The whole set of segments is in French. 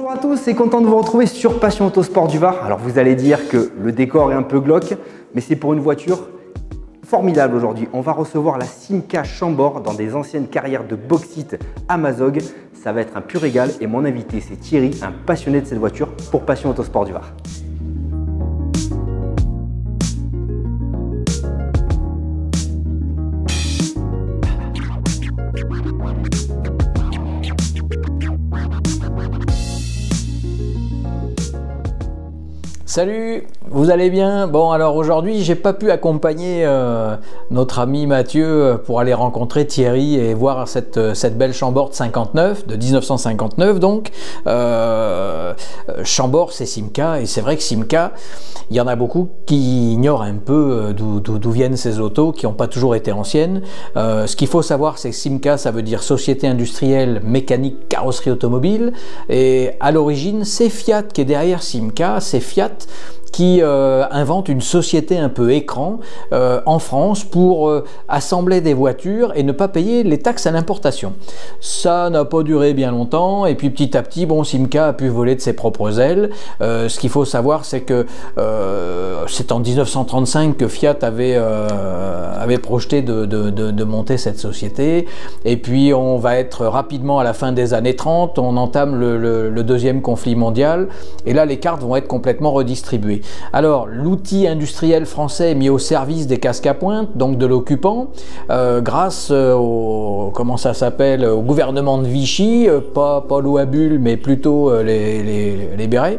Bonjour à tous, c'est content de vous retrouver sur Passion Autosport du Var. Alors vous allez dire que le décor est un peu glauque, mais c'est pour une voiture formidable aujourd'hui. On va recevoir la Simca Chambord dans des anciennes carrières de bauxite à Mazog. Ça va être un pur régal et mon invité c'est Thierry, un passionné de cette voiture pour Passion Autosport du Var. Salut, vous allez bien? Bon, alors aujourd'hui j'ai pas pu accompagner notre ami Mathieu pour aller rencontrer Thierry et voir cette belle Chambord 59 de 1959 donc. Chambord c'est Simca et c'est vrai que Simca, il y en a beaucoup qui ignorent un peu d'où viennent ces autos qui n'ont pas toujours été anciennes. Ce qu'il faut savoir c'est que Simca ça veut dire Société Industrielle Mécanique Carrosserie Automobile et à l'origine c'est Fiat qui est derrière Simca, c'est Fiat qui invente une société un peu écran en France pour assembler des voitures et ne pas payer les taxes à l'importation. Ça n'a pas duré bien longtemps et puis petit à petit, bon, Simca a pu voler de ses propres ailes. Ce qu'il faut savoir, c'est que c'est en 1935 que Fiat avait projeté de monter cette société et puis on va être rapidement à la fin des années 30, on entame le deuxième conflit mondial et là les cartes vont être complètement redistribuées. Alors, l'outil industriel français est mis au service des casques à pointe, donc de l'occupant, grâce au gouvernement de Vichy, pas l'eau à bulles, mais plutôt les bérets.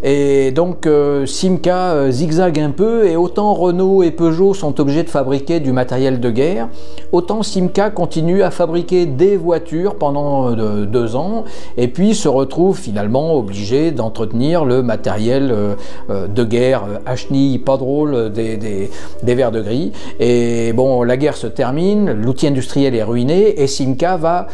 Et donc, Simca zigzague un peu, et autant Renault et Peugeot sont obligés de fabriquer du matériel de guerre, autant Simca continue à fabriquer des voitures pendant 2 ans, et puis se retrouve finalement obligé d'entretenir le matériel de guerre à chenilles, pas drôle, des verres de gris. Et bon, la guerre se termine, l'outil industriel est ruiné et Simca va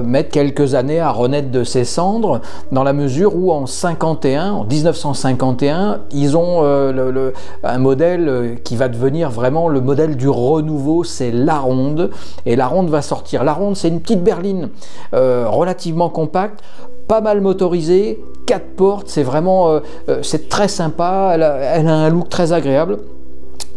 mettre quelques années à renaître de ses cendres dans la mesure où en 1951, ils ont un modèle qui va devenir vraiment le modèle du renouveau, c'est la Ronde. Et la Ronde va sortir. La Ronde, c'est une petite berline relativement compacte, pas mal motorisée, 4 portes, c'est vraiment, c'est très sympa, elle a un look très agréable.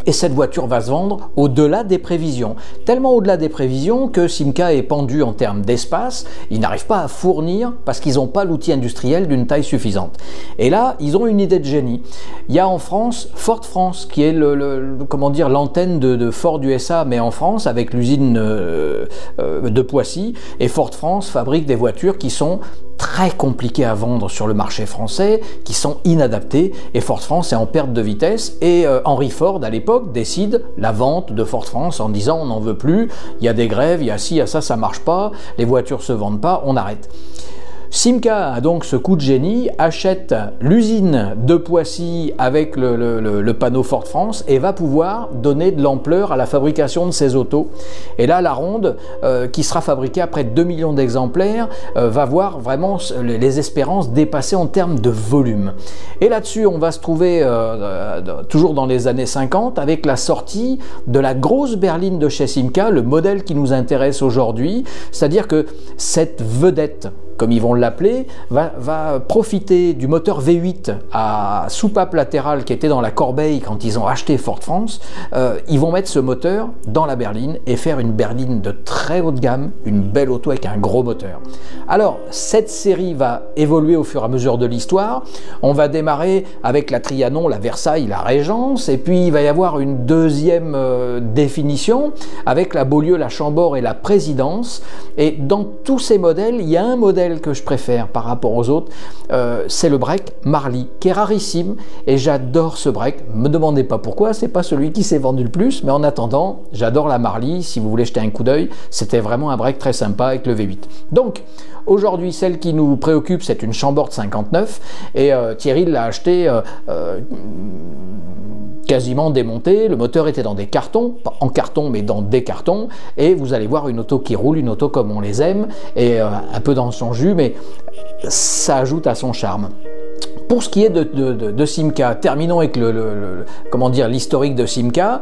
Et cette voiture va se vendre au-delà des prévisions. Tellement au-delà des prévisions que Simca est pendu en termes d'espace. Ils n'arrivent pas à fournir parce qu'ils n'ont pas l'outil industriel d'une taille suffisante. Et là, ils ont une idée de génie. Il y a en France Ford France qui est l'antenne de Ford USA, mais en France avec l'usine de Poissy. Et Ford France fabrique des voitures qui sont très compliquées à vendre sur le marché français, qui sont inadaptées. Et Ford France est en perte de vitesse. Et Henry Ford, à l'époque, décide la vente de Ford France en disant on n'en veut plus, il y a des grèves, il y a ci, il y a ça, ça marche pas, les voitures se vendent pas, on arrête. Simca a donc ce coup de génie, achète l'usine de Poissy avec le panneau Ford France et va pouvoir donner de l'ampleur à la fabrication de ces autos. Et là, la Ronde, qui sera fabriquée à près de 2 millions d'exemplaires, va voir vraiment les espérances dépasser en termes de volume. Et là-dessus, on va se trouver toujours dans les années 50 avec la sortie de la grosse berline de chez Simca, le modèle qui nous intéresse aujourd'hui, c'est-à-dire que cette vedette, comme ils vont l'appeler, va profiter du moteur V8 à soupape latérale qui était dans la corbeille quand ils ont acheté Ford France. Ils vont mettre ce moteur dans la berline et faire une berline de très haute gamme, une belle auto avec un gros moteur. Alors, cette série va évoluer au fur et à mesure de l'histoire. On va démarrer avec la Trianon, la Versailles, la Régence, et puis il va y avoir une deuxième définition avec la Beaulieu, la Chambord et la Présidence. Et dans tous ces modèles, il y a un modèle que je préfère par rapport aux autres, c'est le break Marly, qui est rarissime et j'adore ce break. Me demandez pas pourquoi, c'est pas celui qui s'est vendu le plus, mais en attendant, j'adore la Marly. Si vous voulez jeter un coup d'œil, c'était vraiment un break très sympa avec le V8. Donc aujourd'hui, celle qui nous préoccupe, c'est une Chambord 59 et Thierry l'a acheté quasiment démonté, le moteur était dans des cartons, pas en carton mais dans des cartons, et vous allez voir une auto qui roule, une auto comme on les aime, et un peu dans son jus, mais ça ajoute à son charme. Pour ce qui est de Simca, terminons avec comment dire, l'historique de Simca.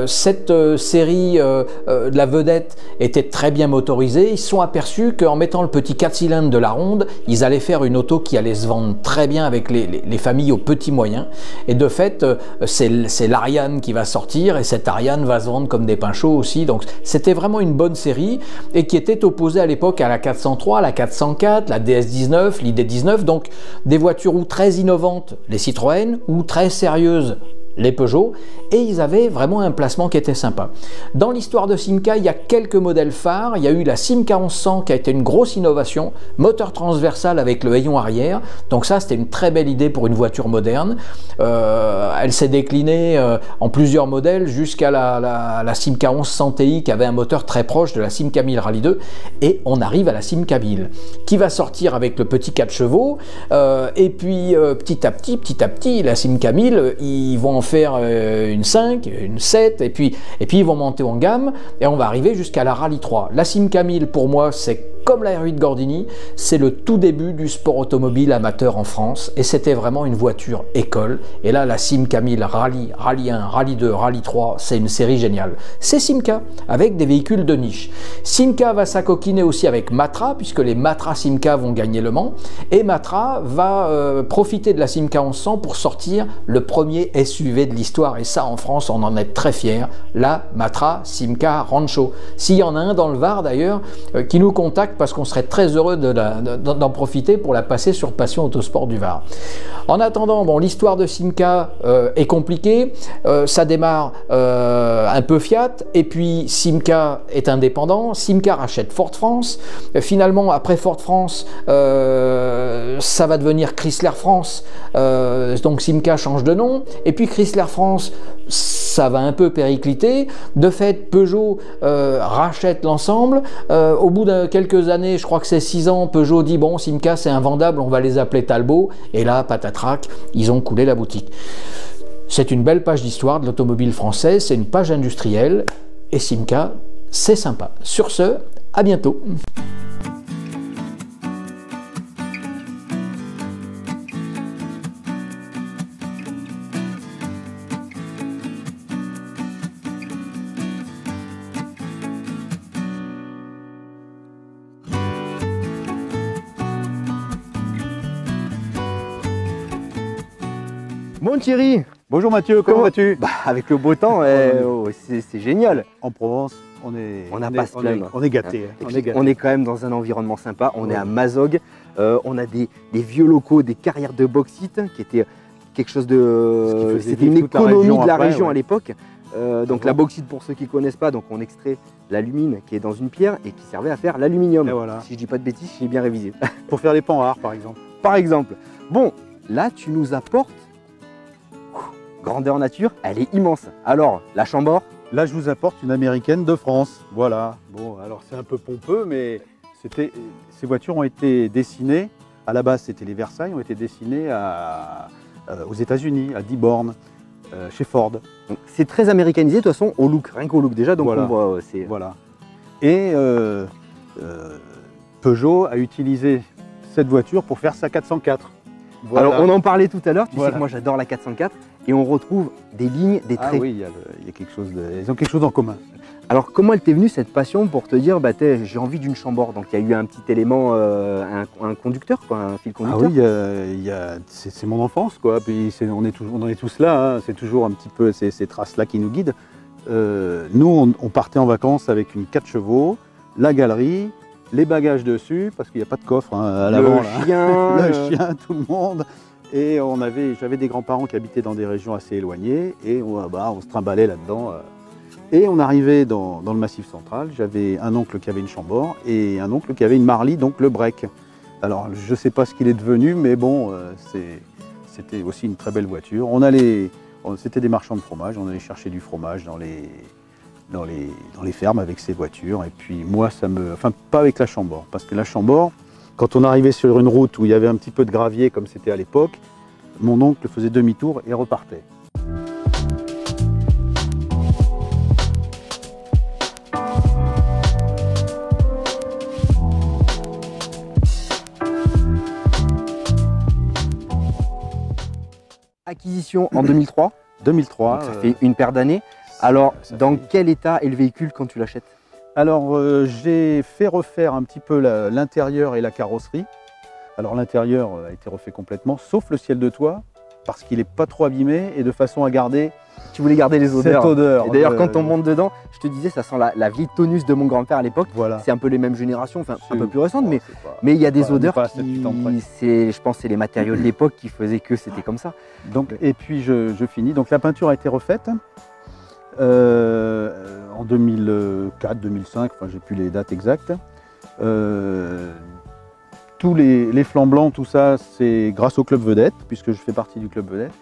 Cette série de la vedette était très bien motorisée. Ils se sont aperçus qu'en mettant le petit 4 cylindres de la Ronde, ils allaient faire une auto qui allait se vendre très bien avec les familles aux petits moyens. Et de fait, c'est l'Ariane qui va sortir et cette Ariane va se vendre comme des pains chauds aussi. Donc c'était vraiment une bonne série et qui était opposée à l'époque à la 403, la 404, la DS19, l'ID19. Donc des voitures ou très innovantes, les Citroën, ou très sérieuses, les Peugeot, et ils avaient vraiment un placement qui était sympa. Dans l'histoire de Simca, il y a quelques modèles phares. Il y a eu la Simca 1100 qui a été une grosse innovation, moteur transversal avec le hayon arrière, donc ça c'était une très belle idée pour une voiture moderne. Elle s'est déclinée en plusieurs modèles jusqu'à la Simca 1100 Ti qui avait un moteur très proche de la Simca 1000 Rallye 2, et on arrive à la Simca 1000 qui va sortir avec le petit 4 chevaux, et puis petit à petit, la Simca 1000, ils vont en faire une 5, une 7, et puis ils vont monter en gamme, et on va arriver jusqu'à la Rallye 3. La Simca 1000, pour moi, c'est comme la R8 Gordini, c'est le tout début du sport automobile amateur en France, et c'était vraiment une voiture école. Et là, la Simca 1000 Rallye, Rallye 1, Rallye 2, Rallye 3, c'est une série géniale. C'est Simca, avec des véhicules de niche. Simca va s'acoquiner aussi avec Matra, puisque les Matra Simca vont gagner Le Mans, et Matra va profiter de la Simca 1100 pour sortir le premier SUV de l'histoire, et ça, en France, on en est très fiers, la Matra Simca Rancho. S'il y en a un dans le Var, d'ailleurs, qui nous contacte, parce qu'on serait très heureux d'en profiter pour la passer sur Passion Autosport du Var. En attendant, bon, l'histoire de Simca est compliquée. Ça démarre un peu Fiat, et puis Simca est indépendant. Simca rachète Ford France. Finalement, après Ford France, ça va devenir Chrysler France. Donc Simca change de nom. Et puis Chrysler France, ça va un peu péricliter. De fait, Peugeot rachète l'ensemble. Au bout de quelques années, je crois que c'est 6 ans, Peugeot dit bon, Simca c'est invendable, on va les appeler Talbot, et là, patatrac, ils ont coulé la boutique. C'est une belle page d'histoire de l'automobile française, c'est une page industrielle, et Simca, c'est sympa. Sur ce, à bientôt. Bon Thierry, bonjour Mathieu, comment vas-tu? Avec le beau temps, c'est génial. En Provence, on n'a pas à se plaindre. On est gâtés. On est quand même dans un environnement sympa, on est à Mazog, on a des vieux locaux, des carrières de bauxite qui étaient quelque chose de... C'était une économie de la région à l'époque. Donc la bauxite, pour ceux qui ne connaissent pas, donc on extrait l'alumine qui est dans une pierre et qui servait à faire l'aluminium. Voilà. Si je dis pas de bêtises, j'ai bien révisé. Pour faire les panhards par exemple. Par exemple. Bon, là tu nous apportes grandeur nature, elle est immense. Alors, la Chambord? Là, je vous apporte une américaine de France. Voilà. Bon, alors c'est un peu pompeux, mais ces voitures ont été dessinées, à la base c'était les Versailles, ont été dessinées aux États-Unis, à Dearborn, chez Ford. C'est très américanisé de toute façon, au look, rien qu'au look déjà, donc voilà. on voit... Voilà. Et Peugeot a utilisé cette voiture pour faire sa 404. Voilà. Alors on en parlait tout à l'heure, tu sais que moi j'adore la 404, et on retrouve des lignes, des traits. Ah oui, il y a quelque chose ils ont quelque chose en commun. Alors comment elle t'est venue cette passion pour te dire j'ai envie d'une Chambord? Donc il y a eu un petit élément, un conducteur, quoi, un fil conducteur. Ah oui, c'est mon enfance, quoi. Puis on en est tous là, hein. C'est toujours un petit peu ces traces-là qui nous guident. Nous, on partait en vacances avec une 4 chevaux, la galerie, les bagages dessus, parce qu'il n'y a pas de coffre à l'avant. Le chien, le chien, tout le monde. Et j'avais des grands-parents qui habitaient dans des régions assez éloignées, et on se trimballait là-dedans. Et on arrivait dans le Massif central. J'avais un oncle qui avait une Chambord et un oncle qui avait une Marly, donc le break. Alors je ne sais pas ce qu'il est devenu, mais bon, c'était aussi une très belle voiture. C'était des marchands de fromage, on allait chercher du fromage dans les fermes avec ces voitures. Et puis moi, enfin pas avec la Chambord, parce que la Chambord, quand on arrivait sur une route où il y avait un petit peu de gravier comme c'était à l'époque, mon oncle faisait demi-tour et repartait. Acquisition en 2003, 2003. donc ça fait une paire d'années. Alors, ça dans fait- quel état est le véhicule quand tu l'achètes? Alors, j'ai fait refaire un petit peu l'intérieur et la carrosserie. Alors, l'intérieur a été refait complètement, sauf le ciel de toit, parce qu'il n'est pas trop abîmé et de façon à garder Tu voulais garder les odeurs. cette odeur. Et d'ailleurs, quand on monte dedans, je te disais, ça sent la vieille tonus de mon grand-père à l'époque. Voilà. C'est un peu les mêmes générations, enfin un peu C'est- plus récentes, oh, mais c'est pas- il y a des pas- odeurs pas à 7-8 ans près. je pense que c'est les matériaux de l'époque qui faisaient que c'était comme ça. Donc, et puis je finis. Donc la peinture a été refaite en 2004, 2005, enfin j'ai plus les dates exactes. Tous les flancs blancs, tout ça, c'est grâce au Club Vedette, puisque je fais partie du Club Vedette.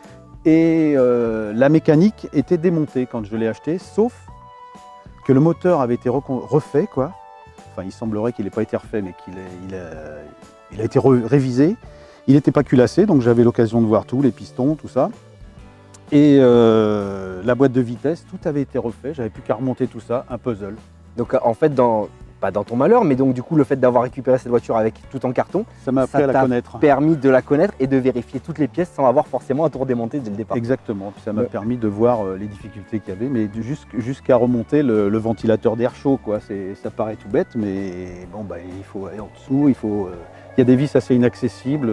Et la mécanique était démontée quand je l'ai acheté, sauf que le moteur avait été refait, quoi. Enfin, il semblerait qu'il n'ait pas été refait, mais il a été révisé. Il n'était pas culassé, donc j'avais l'occasion de voir tout, les pistons, tout ça. Et la boîte de vitesse, tout avait été refait. J'avais plus qu'à remonter tout ça, un puzzle. Donc en fait, pas dans ton malheur, mais donc du coup, le fait d'avoir récupéré cette voiture avec tout en carton, Ça m'a Ça appris à la t'a connaître. permis de la connaître et de vérifier toutes les pièces sans avoir forcément à tout redémonter dès le départ. Exactement. Puis ça m'a Ouais. permis de voir les difficultés qu'il y avait, mais jusqu'à remonter le ventilateur d'air chaud, quoi. Ça paraît tout bête, mais bon, bah, il faut aller en dessous. Il y a des vis assez inaccessibles.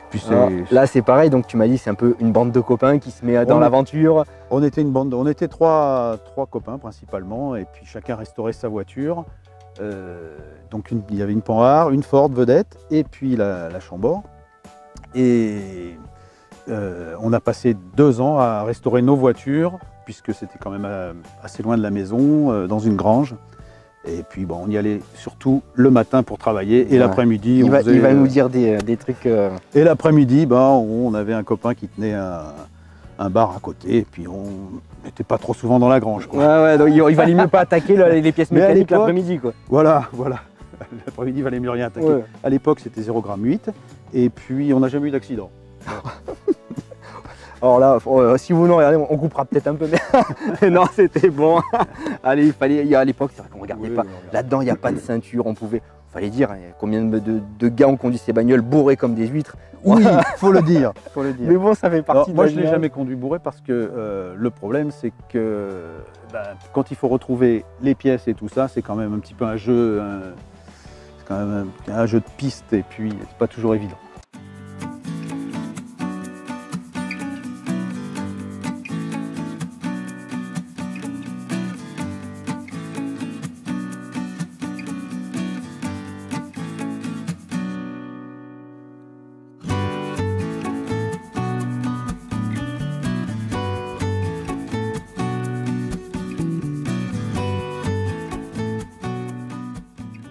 Puis Alors, là, c'est pareil, donc tu m'as dit c'est un peu une bande de copains qui se met dans On- l'aventure. on était une bande, on était trois copains principalement, et puis chacun restaurait sa voiture. Donc il y avait une Panhard, une Ford Vedette, et puis la Chambord. Et on a passé 2 ans à restaurer nos voitures, puisque c'était quand même assez loin de la maison, dans une grange. Et puis bon, on y allait surtout le matin pour travailler, et Ouais. l'après-midi, Il on va, faisait, il va nous dire des trucs. et l'après-midi, ben, on avait un copain qui tenait un bar à côté, et puis on n'était pas trop souvent dans la grange, quoi. Ouais, donc il valait mieux pas attaquer les pièces Mais à mécaniques l'époque- l'après-midi, quoi. Voilà. L'après-midi, il valait mieux rien attaquer. Ouais. À l'époque, c'était 0,8 g, et puis on n'a jamais eu d'accident. Alors là, si vous nous regardez, on coupera peut-être un peu, mais non, c'était bon. Allez, à l'époque, c'est vrai qu'on regardait Oui, pas. on regarde. Là-dedans, il n'y a pas de ceinture, fallait dire hein, combien de gars ont conduit ces bagnoles bourrées comme des huîtres. Oui, faut le dire. Faut le dire. Mais bon, ça fait Alors, partie de moi, la je ne l'ai génération. jamais conduit bourré parce que le problème, c'est que quand il faut retrouver les pièces et tout ça, c'est quand même un petit peu un jeu, c'est quand même un jeu de piste, et puis c'est pas toujours évident.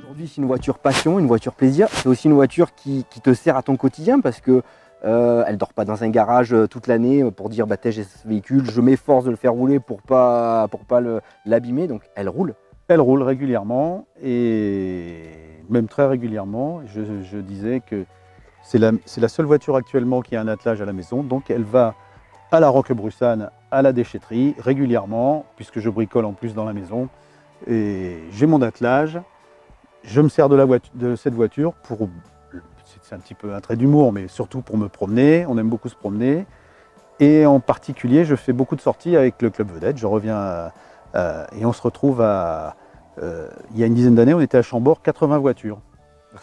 Aujourd'hui, c'est une voiture passion, une voiture plaisir. C'est aussi une voiture qui te sert à ton quotidien parce que elle dort pas dans un garage toute l'année pour dire bah, j'ai ce véhicule, je m'efforce de le faire rouler pour pas l'abîmer. Donc elle roule. Elle roule régulièrement, et même très régulièrement. Je disais que c'est la seule voiture actuellement qui a un attelage à la maison, donc elle va à la Roquebrussanne, à la déchetterie régulièrement, puisque je bricole en plus dans la maison. Et j'ai mon attelage, je me sers de cette voiture pour, c'est un petit peu un trait d'humour, mais surtout pour me promener. On aime beaucoup se promener. Et en particulier, je fais beaucoup de sorties avec le Club Vedette. Je reviens et on se retrouve il y a une dizaine d'années, on était à Chambord, 80 voitures.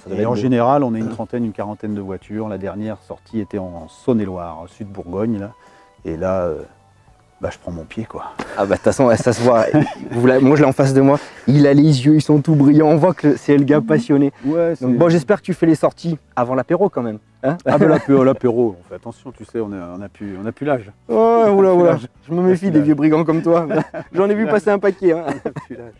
Ça devait Et être en beau. général, on est une trentaine, une quarantaine de voitures. La dernière sortie était en Saône-et-Loire, sud Bourgogne, là. Et là, je prends mon pied, quoi. Ah bah de toute façon, ça se voit. Moi, je l'ai en face de moi. Il a les yeux, ils sont tout brillants. On voit que c'est le gars passionné. Ouais, Donc bon, j'espère que tu fais les sorties avant l'apéro quand même. Hein Ah ben l'apéro, on fait attention, tu sais, on n'a plus l'âge. Oh, oula. Je me méfie Plus des l'âge. vieux brigands comme toi. J'en ai vu passer un paquet. Hein. On n'a plus l'âge.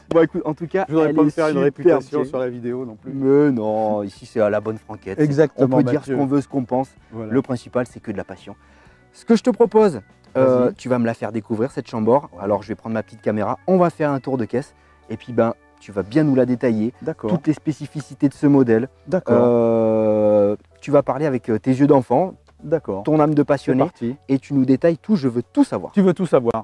Bon écoute, en tout cas, Je voudrais elle pas me est faire une super réputation bien. sur la vidéo non plus. Mais non, ici c'est à la bonne franquette. Exactement, On peut dire Mathieu. ce qu'on veut, ce qu'on pense. Voilà. Le principal, c'est que de la passion. Ce que je te propose, Vas-y. tu vas me la faire découvrir cette Chambord. Alors je vais prendre ma petite caméra, on va faire un tour de caisse. Et puis tu vas bien nous la détailler. D'accord, Toutes les spécificités de ce modèle. d'accord, Tu vas parler avec tes yeux d'enfant, d'accord. ton âme de C'est passionné. parti. Et tu nous détailles tout, je veux tout savoir. Tu veux tout savoir.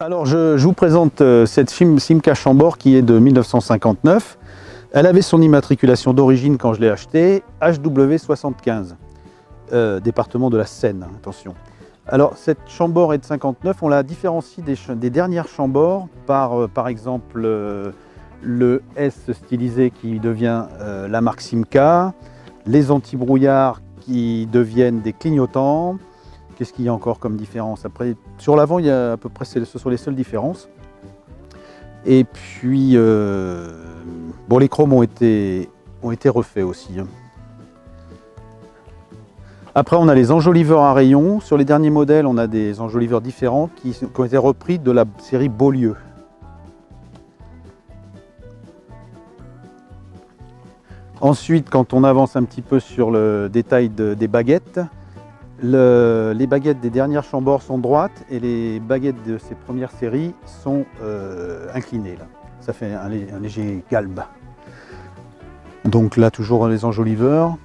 Alors je vous présente cette Simca Chambord qui est de 1959. Elle avait son immatriculation d'origine quand je l'ai achetée, HW75, département de la Seine, attention. Alors cette Chambord est de 59, on la différencie des dernières Chambord par exemple le S stylisé qui devient la marque Simca, les anti-brouillards qui deviennent des clignotants. Qu'est-ce qu'il y a encore comme différence? Après, sur l'avant, il y a à peu près, ce sont les seules différences. Et puis, bon, les chromes ont été refaits aussi. Après, on a les enjoliveurs à rayons. Sur les derniers modèles, on a des enjoliveurs différents qui ont été repris de la série Beaulieu. Ensuite, quand on avance un petit peu sur le détail des baguettes, les baguettes des dernières Chambord sont droites et les baguettes de ces premières séries sont inclinées. Là. Ça fait un léger galbe. Donc là, toujours les enjoliveurs.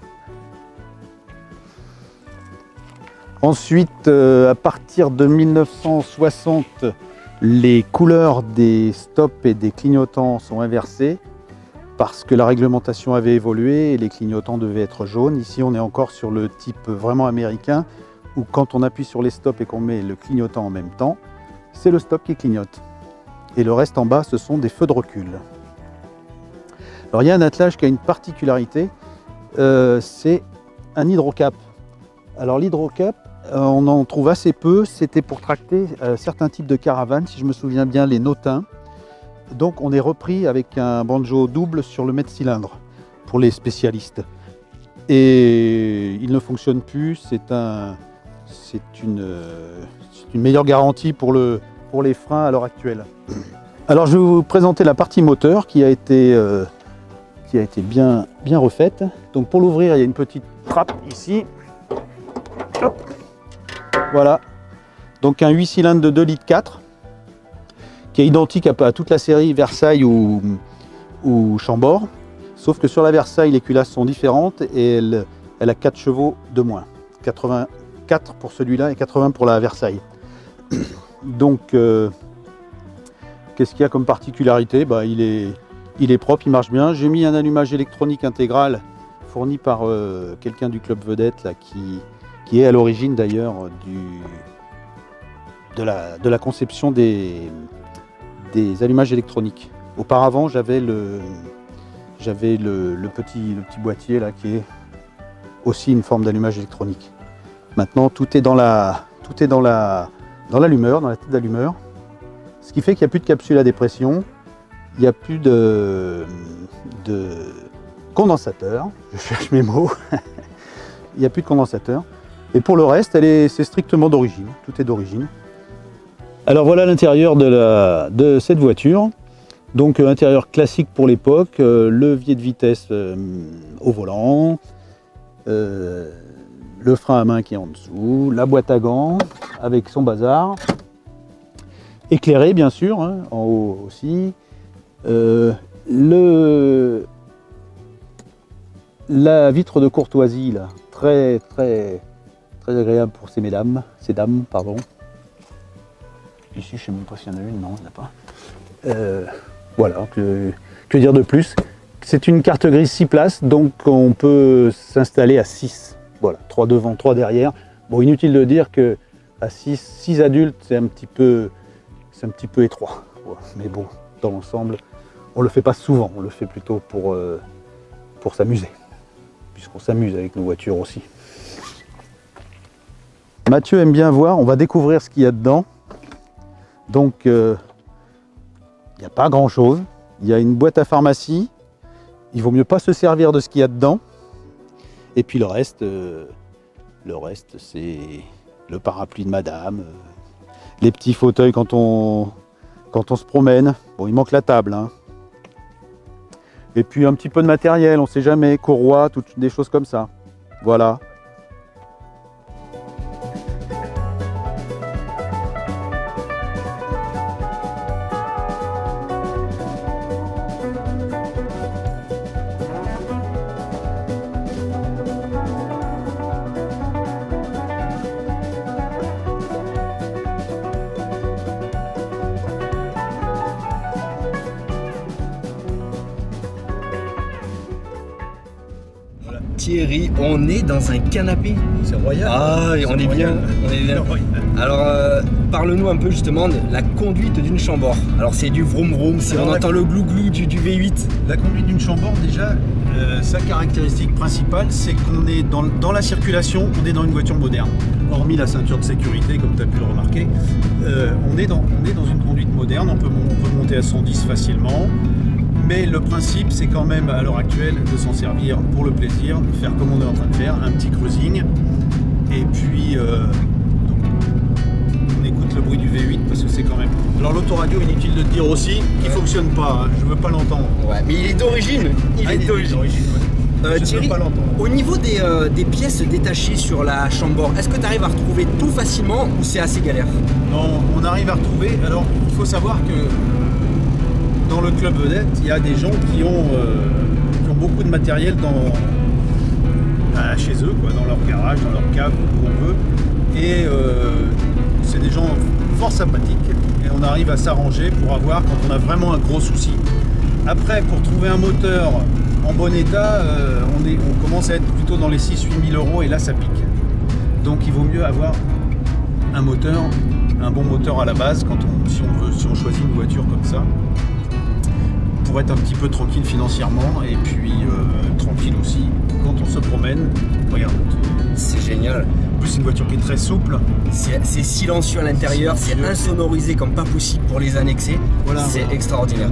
Ensuite, à partir de 1960, les couleurs des stops et des clignotants sont inversées parce que la réglementation avait évolué et les clignotants devaient être jaunes. Ici, on est encore sur le type vraiment américain où quand on appuie sur les stops et qu'on met le clignotant en même temps, c'est le stop qui clignote. Et le reste en bas, ce sont des feux de recul. Alors il y a un attelage qui a une particularité, c'est un hydrocap. Alors l'hydrocap, on en trouve assez peu, c'était pour tracter certains types de caravanes, si je me souviens bien, les Nautins. Donc on est repris avec un banjo double sur le mètre-cylindre pour les spécialistes. Et il ne fonctionne plus, c'est une meilleure garantie pour les freins à l'heure actuelle. Alors je vais vous présenter la partie moteur qui a été bien refaite. Donc pour l'ouvrir, il y a une petite trappe ici. Hop. Voilà. Donc un 8 cylindres de 2,4 litres. Qui est identique à toute la série Versailles ou Chambord, sauf que sur la Versailles, les culasses sont différentes et elle a 4 chevaux de moins. 84 pour celui-là et 80 pour la Versailles. Donc, qu'est-ce qu'il y a comme particularité? Il est propre, il marche bien. J'ai mis un allumage électronique intégral fourni par quelqu'un du Club Vedette là, qui est à l'origine d'ailleurs de la conception des allumages électroniques. Auparavant, j'avais le petit boîtier là qui est aussi une forme d'allumage électronique. Maintenant, tout est dans l'allumeur, dans la tête d'allumeur, ce qui fait qu'il n'y a plus de capsule à dépression, il n'y a plus de condensateur. Je cherche mes mots. Il n'y a plus de condensateur. Et pour le reste, c'est strictement d'origine. Tout est d'origine. Alors voilà l'intérieur de cette voiture. Donc intérieur classique pour l'époque, levier de vitesse au volant, le frein à main qui est en dessous, la boîte à gants avec son bazar, éclairé bien sûr, hein, en haut aussi, la vitre de courtoisie là, très agréable pour ces dames, pardon. Ici, je ne sais même pas s'il y en a une, non, il n'y en a pas. Voilà, que dire de plus? C'est une carte grise 6 places, donc on peut s'installer à 6. Voilà, 3 devant, 3 derrière. Bon, inutile de dire que à 6 adultes, c'est un petit peu étroit. Voilà. Mais bon, dans l'ensemble, on ne le fait pas souvent, on le fait plutôt pour s'amuser, puisqu'on s'amuse avec nos voitures aussi. Mathieu aime bien voir, on va découvrir ce qu'il y a dedans. Donc, il n'y a pas grand chose. Il y a une boîte à pharmacie. Il vaut mieux pas se servir de ce qu'il y a dedans. Et puis le reste c'est le parapluie de madame, les petits fauteuils quand on se promène. Bon, il manque la table, hein. Et puis un petit peu de matériel, on ne sait jamais, courroie, toutes des choses comme ça. Voilà. Thierry, on est dans un canapé. C'est royal. Ah, on est bien, on est bien. Alors, parle-nous un peu justement de la conduite d'une Chambord. Alors, c'est du vroom vroom, on entend le glou-glou du V8. La conduite d'une Chambord, déjà, sa caractéristique principale, c'est qu'on est dans la circulation, on est dans une voiture moderne. Hormis la ceinture de sécurité, comme tu as pu le remarquer, on est dans une conduite moderne, on peut monter à 110 facilement. Mais le principe, c'est quand même, à l'heure actuelle, de s'en servir pour le plaisir, de faire comme on est en train de faire, un petit cruising. Et puis, donc, on écoute le bruit du V8 parce que c'est quand même... Alors l'autoradio, inutile de te dire aussi, qu'il ne fonctionne pas, hein, je ne veux pas l'entendre. Ouais, mais il est d'origine. Il est d'origine. Thierry, au niveau des pièces détachées sur la Chambord, est-ce que tu arrives à retrouver tout facilement ou c'est assez galère? Non, on arrive à retrouver. Alors, il faut savoir que dans le club vedette, il y a des gens qui ont beaucoup de matériel chez eux, quoi, dans leur garage, dans leur cave, où on veut. Et c'est des gens fort sympathiques. Et on arrive à s'arranger pour avoir, quand on a vraiment un gros souci. Après, pour trouver un moteur en bon état, on commence à être plutôt dans les 6-8 000 euros et là, ça pique. Donc, il vaut mieux avoir un moteur, un bon moteur à la base, si on choisit une voiture comme ça, pour être un petit peu tranquille financièrement et puis tranquille aussi quand on se promène. Regarde, c'est génial. En plus, c'est une voiture qui est très souple. C'est silencieux à l'intérieur, c'est insonorisé comme pas possible pour les annexer. Voilà, c'est extraordinaire.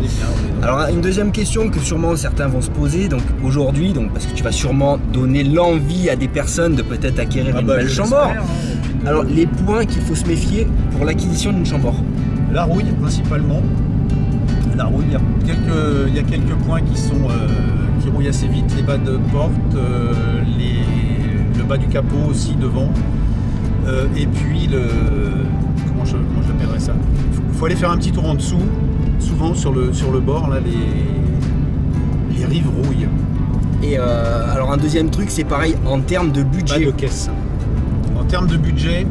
Alors, une deuxième question que sûrement certains vont se poser. Donc aujourd'hui, parce que tu vas sûrement donner l'envie à des personnes de peut-être acquérir une belle Chambord. Alors, les points qu'il faut se méfier pour l'acquisition d'une Chambord. La rouille principalement. La rouille, il y a quelques points qui rouillent assez vite, les bas de porte, le bas du capot aussi devant, et puis comment je l'appellerais ça, il faut aller faire un petit tour en dessous, souvent sur le bord, là les rives rouillent. Et alors un deuxième truc, c'est pareil en termes de budget. Pas de caisse. En termes de budget,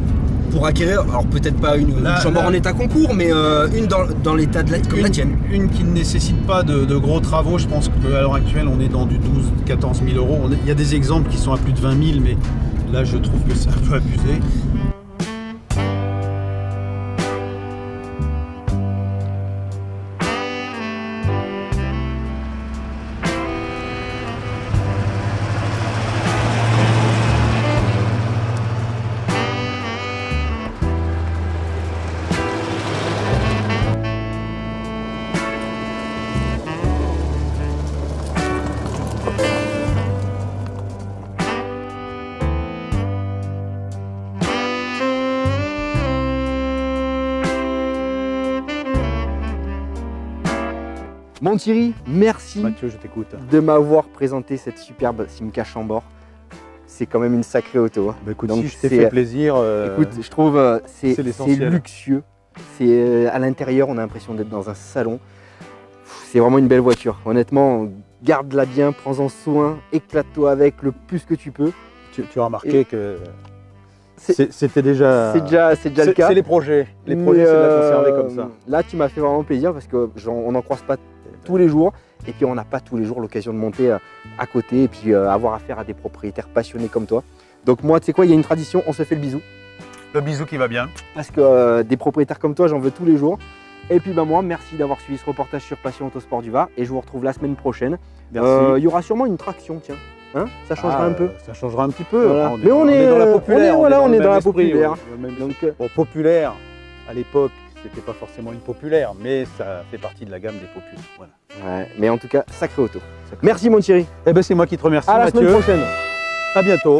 pour acquérir, alors peut-être pas une Chambord en état concours, mais une dans l'état comme la tienne. Une qui ne nécessite pas de gros travaux. Je pense qu'à l'heure actuelle, on est dans du 12-14 000 euros. Il y a des exemples qui sont à plus de 20 000, mais là, je trouve que c'est un peu abusé. Bon Thierry, merci Mathieu, je t'écoute. de m'avoir présenté cette superbe Simca Chambord. C'est quand même une sacrée auto. Hein. Bah écoute, donc, si je t'ai fait plaisir. Écoute, je trouve c'est l'essentiel. luxueux. C'est à l'intérieur, on a l'impression d'être dans un salon. C'est vraiment une belle voiture. Honnêtement, garde-la bien, prends-en soin, éclate-toi avec le plus que tu peux. Tu as remarqué que c'était déjà... C'est déjà le cas. C'est les projets. Les projets, c'est de la conserver comme ça. Là, tu m'as fait vraiment plaisir parce qu'on n'en croise pas tous les jours. Et puis, on n'a pas tous les jours l'occasion de monter à côté et puis avoir affaire à des propriétaires passionnés comme toi. Donc moi, tu sais quoi, il y a une tradition, on se fait le bisou. Le bisou qui va bien. Parce que des propriétaires comme toi, j'en veux tous les jours. Et puis moi, merci d'avoir suivi ce reportage sur Passion Autosport du Var. Et je vous retrouve la semaine prochaine. Merci. Il y aura sûrement une traction, tiens. Hein, ça changera un peu. Ça changera un petit peu. Voilà. Mais on est dans la populaire. On est dans la populaire. Donc, bon, populaire, à l'époque, c'était pas forcément une populaire, mais ça fait partie de la gamme des populaires. Voilà. Ouais, mais en tout cas, sacrée auto. Merci mon Thierry. Eh ben, c'est moi qui te remercie, à la Mathieu. semaine prochaine. À bientôt.